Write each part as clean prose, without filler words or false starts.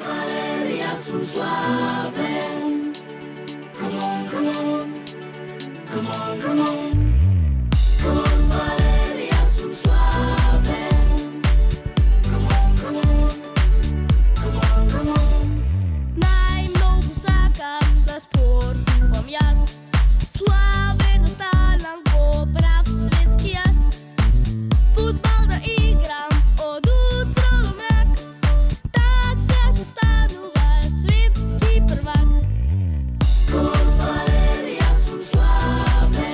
Valeria sunt slabe. Come on, come on, come on, come on. Con Valeria sunt slabe. Come on, come on, come on, come on. Najmnogu sakam da sportujem jaz. Slaven ostanem ko prav svetski jaz. Futbal da igram od utra do mrak. Taka se stanula svetski prvak. Con Valeria sunt slabe.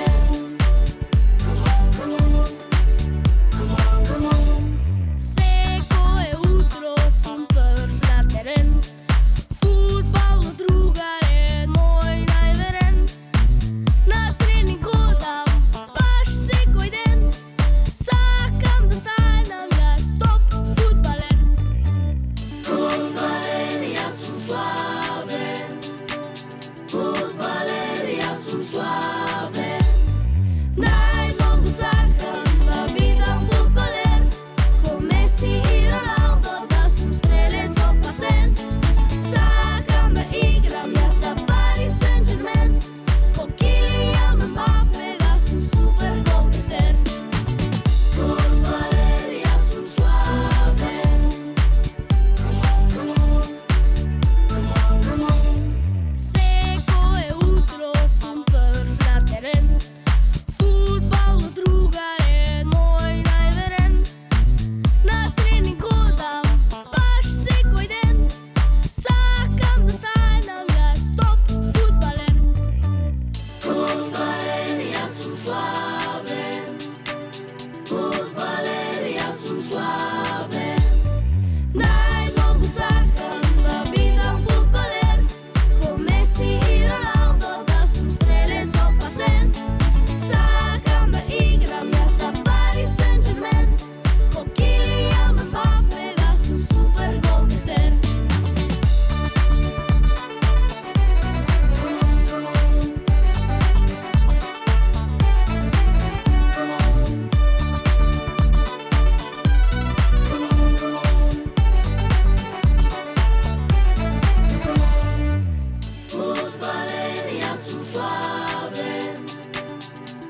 Come on, come on, come on, come on. Всеко утро съм първ на терен. Футболно другарен, мой най-верен. На тренинг ходам баш всекой ден. Сакам да станам jaz топ футбалер. Con Valeria sunt slabe. Con Valeria sunt slabe. Najmnogu sakam da bidam fudbaler. Ko Messi i Ronaldo, da sam strelec opasen. Sakam da igram jaz za Paris Saint-Germain. Ko Kylian Mbappe, da sam super golgeter. Con Valeria sunt slabe. Come on, come on, come on, come on. Всеко утро съм първ на терен. Футболно другарен, мой най-верен. На тренинг ходам баш всекой ден. Сакам да станам jaz топ футбалер. Con Valeria sunt slabe. Con Valeria sunt slabe. Najmnogu sakam da bidam fudbaler. Ko Messi i Ronaldo, da sam strelec opasen. Sakam da igram jaz za Paris Saint-Germain. Ko Kylian Mbappe, da sam super golgeter. Con Valeria sunt slabe.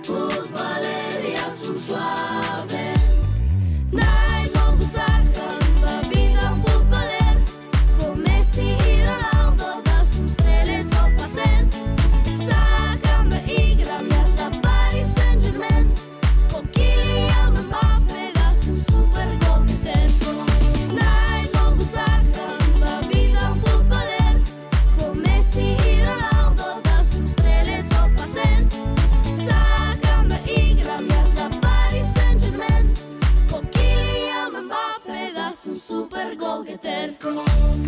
Con Valeria sunt slabe. Najmnogu sakam da bidam fudbaler. Ko Messi i Ronaldo, da sam strelec opasen. Sakam da igram jaz za Paris Saint-Germain. Ko Kylian Mbappe, da sam super golgeter. Najmnogu sakam da bidam fudbaler. Ko Messi i Ronaldo, da sam strelec opasen. Sakam da igram jaz za Paris Saint-Germain. Ko Kylian Mbappe, da sam super golgeter. Come on.